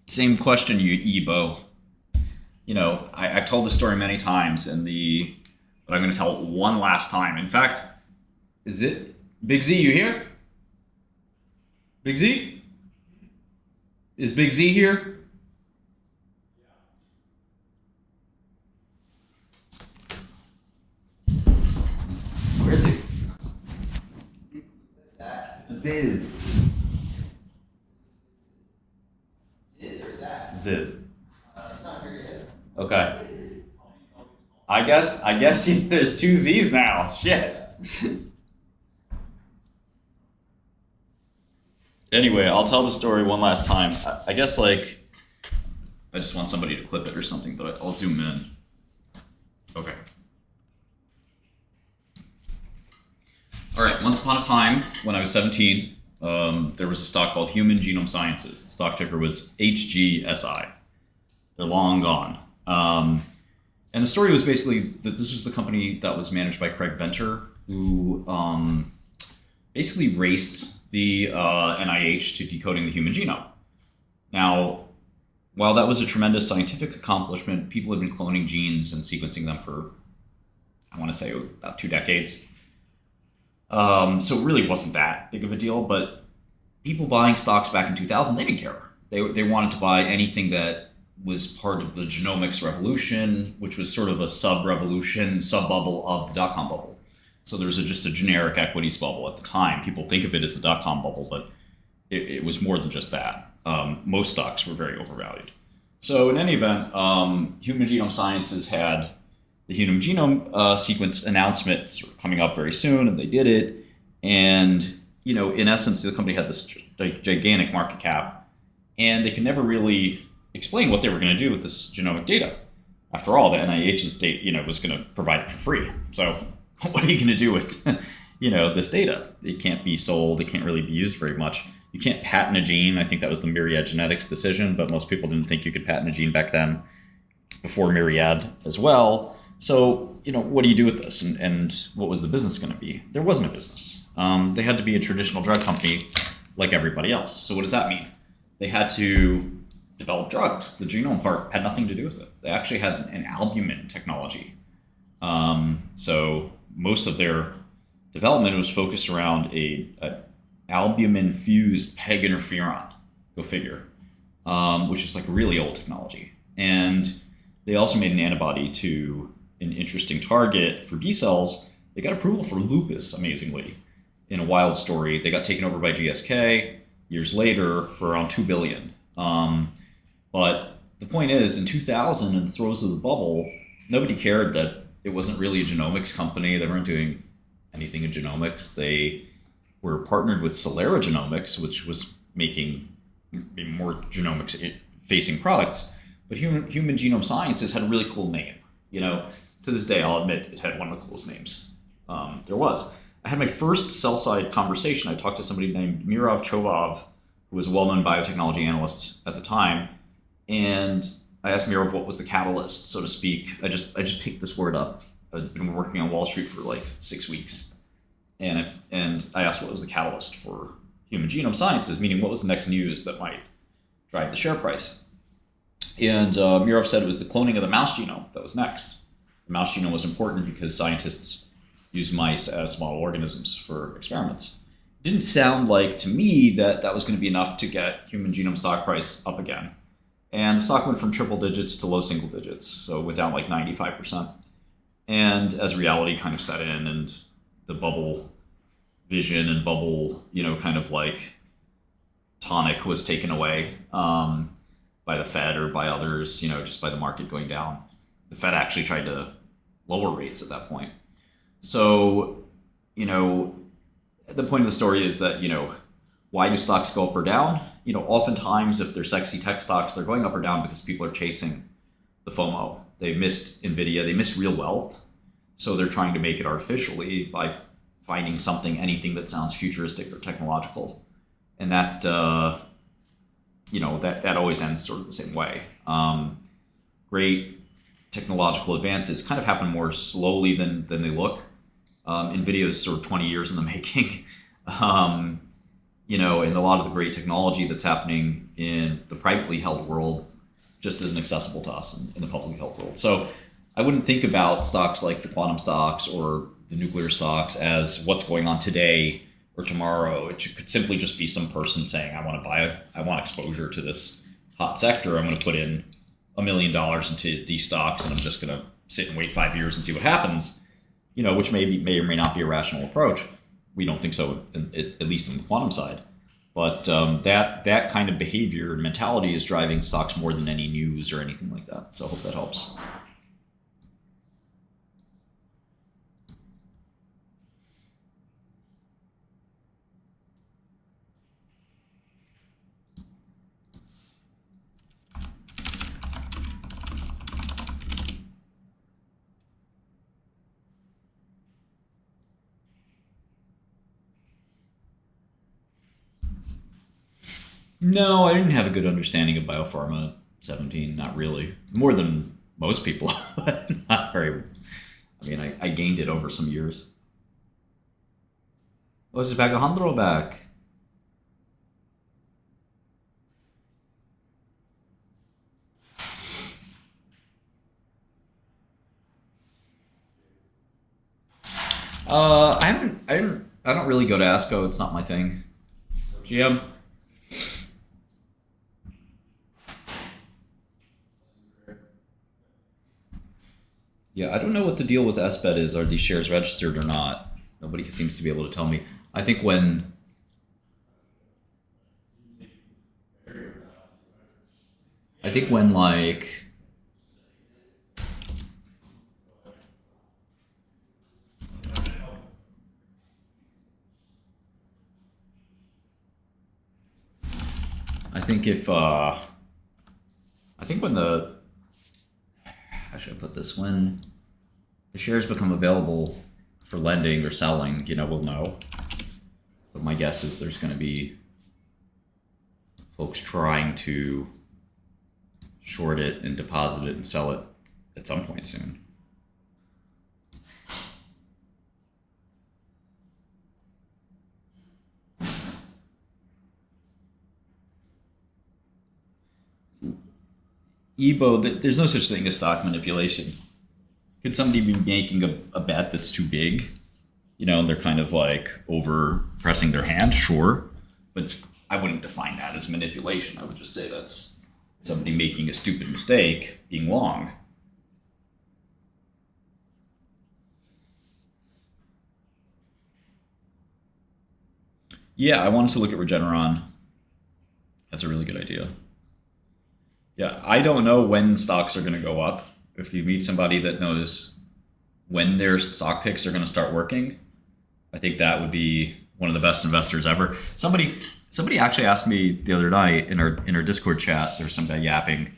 Same question, you Ebo. I've told this story many times, but I'm going to tell it one last time. In fact, is it Big Z? You here? Big Z? Is Big Z here? Where is he? Ziz. Ziz or Zaz? Ziz. He's not here yet. Okay. I guess there's two Z's now. Shit. Anyway, I'll tell the story one last time. I guess I just want somebody to clip it or something, but I'll zoom in. Okay. All right. Once upon a time, when I was 17, there was a stock called Human Genome Sciences. The stock ticker was HGSI. They're long gone. And the story was basically that this was the company that was managed by Craig Venter, who basically raced the NIH to decoding the human genome. Now, while that was a tremendous scientific accomplishment, people had been cloning genes and sequencing them for, I want to say, about 2 decades. So it really wasn't that big of a deal, but people buying stocks back in 2000, they didn't care. They wanted to buy anything that was part of the genomics revolution, which was sort of a sub-revolution, sub-bubble of the dot-com bubble. So there was just a generic equities bubble at the time. People think of it as the dot-com bubble, but it was more than just that. Most stocks were very overvalued. So in any event, Human Genome Sciences had the human genome sequence announcement sort of coming up very soon, and they did it. And, in essence, the company had this gigantic market cap, and they could never really explain what they were going to do with this genomic data. After all, the NIH's data, was going to provide it for free. So what are you going to do with, this data? It can't be sold. It can't really be used very much. You can't patent a gene. I think that was the Myriad Genetics decision, but most people didn't think you could patent a gene back then, before Myriad as well. So, what do you do with this? And what was the business going to be? There wasn't a business. They had to be a traditional drug company like everybody else. So what does that mean? They had to develop drugs. The genome part had nothing to do with it. They actually had an albumin technology. So most of their development was focused around a albumin-fused PEG interferon, go figure, which is like really old technology. And they also made an antibody to an interesting target for B cells. They got approval for lupus, amazingly, in a wild story. They got taken over by GSK years later for around $2 billion. But the point is, in 2000, in the throes of the bubble, nobody cared that it wasn't really a genomics company. They weren't doing anything in genomics. They were partnered with Celera Genomics, which was making more genomics-facing products. But Human Genome Sciences had a really cool name. To this day, I'll admit it had one of the coolest names there was. I had my first sell-side conversation. I talked to somebody named Mirav Chovov, who was a well-known biotechnology analyst at the time. And I asked Mirav what was the catalyst, so to speak. I just picked this word up. I'd been working on Wall Street for 6 weeks. And I asked what was the catalyst for Human Genome Sciences, meaning what was the next news that might drive the share price. And Mirav said it was the cloning of the mouse genome that was next. The mouse genome was important because scientists use mice as model organisms for experiments. It didn't sound like to me that was going to be enough to get human genome stock price up again. And the stock went from triple digits to low single digits, so it went down 95%. And as reality kind of set in and the bubble vision and bubble, tonic was taken away by the Fed or by others, just by the market going down. The Fed actually tried to lower rates at that point. So, the point of the story is that, why do stocks go up or down? Oftentimes if they're sexy tech stocks, they're going up or down because people are chasing the FOMO. They missed NVIDIA, they missed real wealth. So they're trying to make it artificially by finding anything that sounds futuristic or technological. And that, that always ends sort of the same way. Great technological advances kind of happen more slowly than they look. NVIDIA is sort of 20 years in the making. And a lot of the great technology that's happening in the privately held world just isn't accessible to us in the publicly held world. So I wouldn't think about stocks like the quantum stocks or the nuclear stocks as what's going on today or tomorrow. It could simply just be some person saying, I want exposure to this hot sector. I'm going to put in $1 million into these stocks, and I'm just going to sit and wait 5 years and see what happens. Which may or may not be a rational approach. We don't think so, at least on the quantum side. But that kind of behavior and mentality is driving stocks more than any news or anything like that. So I hope that helps. No, I didn't have a good understanding of biopharma at 17. Not really. More than most people. Not very. I mean, I gained it over some years. Oh, it's back 100 back. I don't really go to ASCO. It's not my thing. GM. Yeah, I don't know what the deal with SBET is. Are these shares registered or not? Nobody seems to be able to tell me. I think when like I think if I think when the how should I put this, when the shares become available for lending or selling, we'll know. But my guess is there's going to be folks trying to short it and deposit it and sell it at some point soon. EBO, there's no such thing as stock manipulation. Could somebody be making a bet that's too big? And they're kind of like over pressing their hand, sure. But I wouldn't define that as manipulation. I would just say that's somebody making a stupid mistake, being long. Yeah, I wanted to look at Regeneron. That's a really good idea. Yeah, I don't know when stocks are going to go up. If you meet somebody that knows when their stock picks are going to start working, I think that would be one of the best investors ever. Somebody actually asked me the other night in our Discord chat. There was some guy yapping.